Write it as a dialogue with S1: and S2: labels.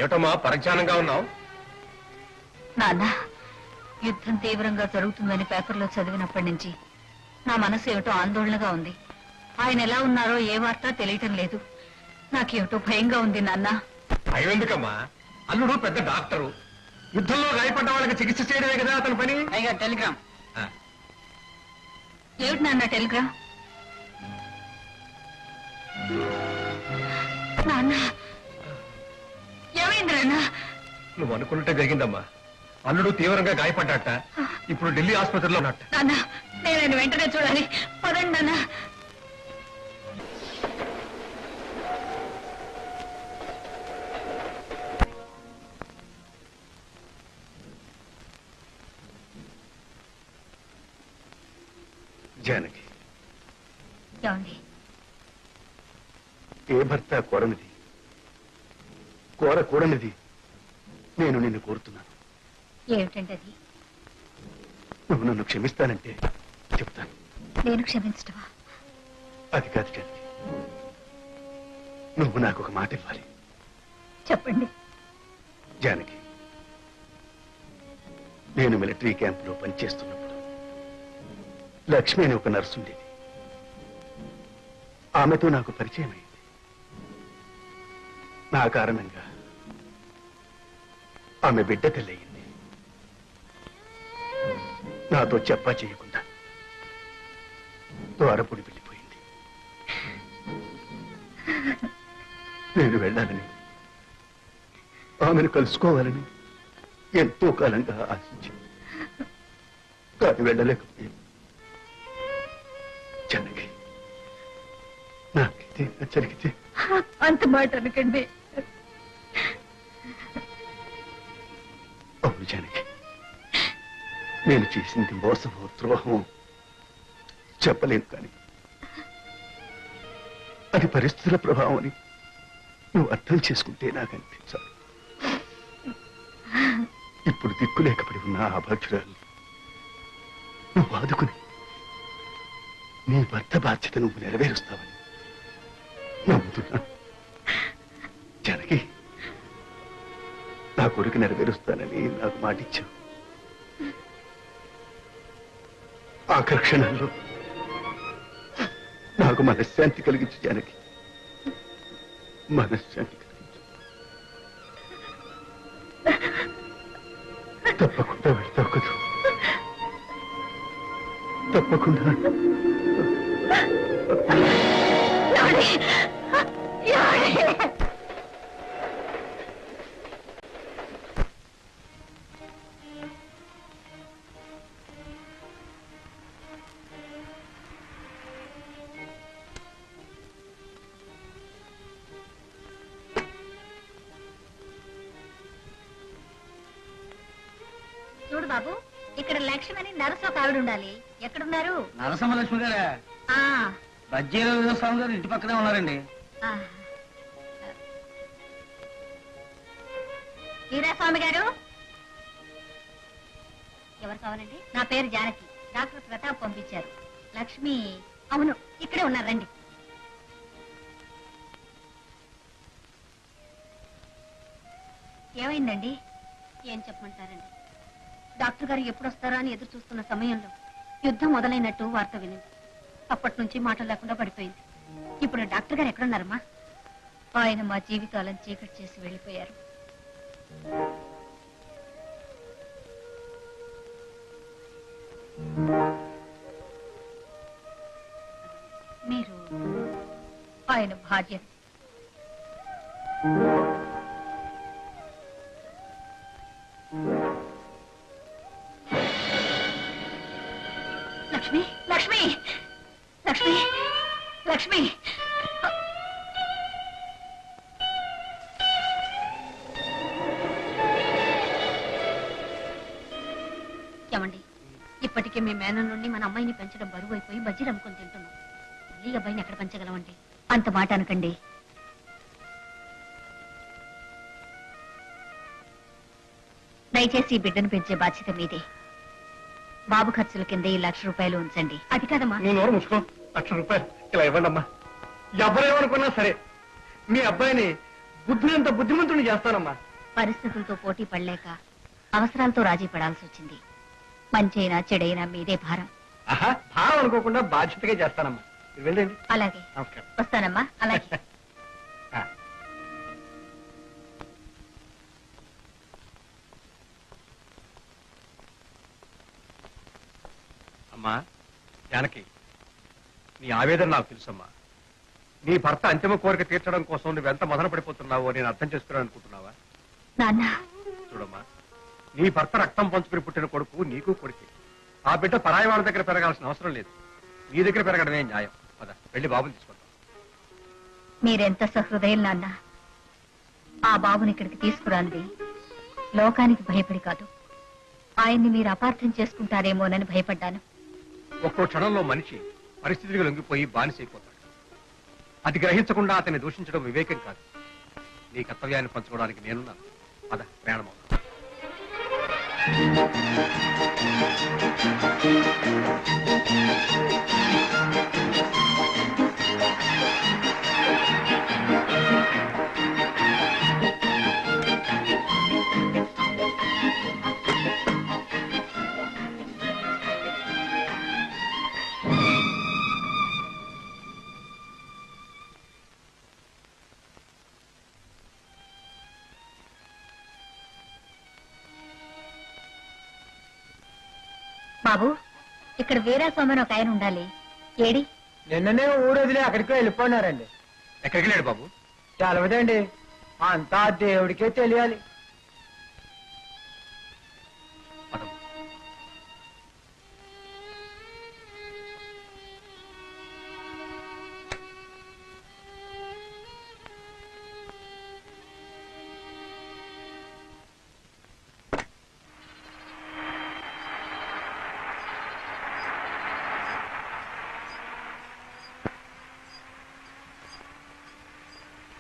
S1: ఏమిటమ్మా పరిజ్ఞానంగా ఉన్నావు?
S2: నాన్న, యుద్ధం తీవ్రంగా జరుగుతుందని పేపర్లో చదివినప్పటి నుంచి నా మనసు ఏమిటో ఆందోళనగా ఉంది. ఆయన ఎలా ఉన్నారో ఏ వార్త తెలియటం లేదు. నాకేమిటో భయంగా ఉంది నాన్న.
S1: భయం ఎందుకమ్మా? అల్లుడు పెద్ద డాక్టరు. యుద్ధంలో గాయపడ్డ వాళ్ళకి చికిత్స చేయడమే కదా అతని పని.
S3: టెలిగ్రామ్.
S2: ఏమిటి నాన్న టెలిగ్రామ్? నాన్న, ఏమైంది నాన్న?
S1: నువ్వు అనుకున్నట్టే జరిగిందమ్మా. అల్లుడు తీవ్రంగా గాయపడ్డాట. ఇప్పుడు ఢిల్లీ ఆసుపత్రిలో ఉన్నట్ట.
S2: నాన్న, నేను వెంటనే చూడాలి. పదండి నాన్న.
S4: జానకి,
S2: ఏమండి?
S4: ఏ భర్త కోరనిది, కోరకూడనిది నేను నిన్ను కోరుతున్నాను.
S2: ఏమిటండి అది?
S4: నువ్వు నన్ను క్షమిస్తానంటే చెప్తాను.
S2: నేను క్షమించటమా?
S4: అది కాదు జానకి, నువ్వు నాకు ఒక మాట ఇవ్వాలి.
S2: చెప్పండి.
S4: జానకి, నేను మిలిటరీ క్యాంపులో పనిచేస్తున్నప్పుడు లక్ష్మి అని ఒక నర్సు ఉండేది. ఆమెతో నాకు పరిచయం అయింది. నా కారణంగా ఆమె బిడ్డ తెల్లయింది. నాతో చెప్పా చేయకుండా ద్వారపుడి వెళ్ళిపోయింది. నేను వెళ్ళాలని, ఆమెను కలుసుకోవాలని ఎంతో కాలంగా ఆశించి కానీ వెళ్ళలేకపోయింది. చెన్నకి, నాకైతే జరిగితే
S2: అంత మాట అనకండి.
S4: అవును జానకి, నేను చేసింది మోసమో ద్రోహమో చెప్పలేను, కానీ అది పరిస్థితుల ప్రభావం అని నువ్వు అర్థం చేసుకుంటే నాకు అనిపించాలి. ఇప్పుడు దిక్కు లేకపడి ఉన్న ఆ భక్షురాలు నువ్వు ఆదుకుని నీ భర్త బాధ్యత నువ్వు నెరవేరుస్తావని నమ్ముతున్నా. జానకి, నా కొడుకు నెరవేరుస్తానని నాకు మాటిచ్చావు. ఆఖరి క్షణంలో నాకు మనశ్శాంతి కలిగించు జానకి, మనశ్శాంతి కలిగించు. తప్పకుండా వెళ్తావు కదా? తప్పకుండా.
S2: చూడు బాబు, ఇక్కడ లక్ష్మి అని నరసు ఒక ఆవిడ ఉండాలి. ఎక్కడున్నారు?
S3: నరసింహ లక్ష్మి గారా? బజ్జీల స్వామి గారు ఇంటి పక్కనే ఉన్నారండి.
S2: వీరాస్వామి గారు, ఎవరు కావాలండి? నా పేరు జానకి. డాక్టర్ ప్రతాప్ పంపించారు. లక్ష్మి? అవును, ఇక్కడే ఉన్నారండి. ఏమైందండి? ఏం చెప్పమంటారండి? డాక్టర్ గారు ఎప్పుడు వస్తారా అని ఎదురు చూస్తున్న సమయంలో యుద్ధం మొదలైనట్టు వార్త వినింది. అప్పటి నుంచి మాటలు లేకుండా పడిపోయింది. ఇప్పుడు డాక్టర్ గారు ఎక్కడున్నారమ్మా? ఆయన మా జీవితాలను చీకటి చేసి వెళ్ళిపోయారు. మీరు ఆయన భార్య. లక్ష్మి, లక్ష్మి, లక్ష్మి, లక్ష్మి. ఏమండి, ఇప్పటికే మీ మేనన్ నుండి మన అమ్మాయిని పెంచడం బరువు అయిపోయి బజ్జీలు అమ్ముకొని తింటున్నాం. మళ్ళీ అబ్బాయిని ఎక్కడ పెంచగలమండి? అంత మాట అనకండి. దయచేసి ఈ బిడ్డను పెంచే బాధ్యత మీదే. బాబు ఖర్చుల కింద ఈ ₹1,00,000 ఉంచండి. అది కాదమ్మా.
S1: నువ్వు నోరు ముసుకో. ₹1,00,000 ఇలా ఇవ్వండమ్మా. ఎవరేమనుకున్నా సరే మీ అబ్బాయిని బుద్ధినంత బుద్ధిమంతుని చేస్తానమ్మా.
S2: పరిస్థితులతో పోటీ పడలేక అవసరాలతో రాజీ పడాల్సి వచ్చింది. మంచైనా చెడైనా మీదే భారం.
S1: ఆహా, భావం అనుకోకుండా బాధ్యతగా చేస్తానమ్మా. మీరు వెళ్ళండి.
S2: అలాగే
S1: నమస్కారం.
S2: వస్తానమ్మా. అలాగే.
S1: ఆ. అమ్మా జానకి, నీ ఆవేదన నాకు తెలుసమ్మా. నీ భర్త అంతిమ కోరిక తీర్చడం కోసం నువ్వెంత మదన పడిపోతున్నావో నేను అర్థం చేసుకున్నాను అనుకుంటున్నావా?
S2: నాన్న,
S1: చూడమ్మా, నీ భర్త రక్తం పంచుకుని పుట్టిన కొడుకు నీకు కొడుకే. ఆ బిడ్డ పరాయి వాళ్ళ దగ్గర పెరగాల్సిన అవసరం లేదు. నీ దగ్గర పెరగడమే న్యాయం. పద, వెళ్ళి బాబుని తీసుకుంటాం.
S2: మీరెంత సహృదయం నాన్న. ఆ బాబుని ఇక్కడికి తీసుకురాంది లోకానికి భయపడి కాదు, ఆయన్ని మీరు అపార్థం చేసుకుంటారేమోనని భయపడ్డాను.
S1: ఒక్కో క్షణంలో మనిషి పరిస్థితులకు లొంగిపోయి బానిసైపోతాడు. అది గ్రహించకుండా అతన్ని దూషించడం వివేకం కాదు. నీ కర్తవ్యాన్ని పంచుకోవడానికి నేనున్నాను. పద, ప్రయాణమవుతాను.
S2: బాబు, ఇక్కడ వీరాస్వామి అని ఒక ఆయన ఉండాలి. ఏడి?
S3: నిన్ననే ఊరు వదిలి అక్కడికి వెళ్ళిపోయినారండి.
S1: ఎక్కడికి లేడు బాబు?
S3: తెలవదండి, అంతా దేవుడికే తెలియాలి.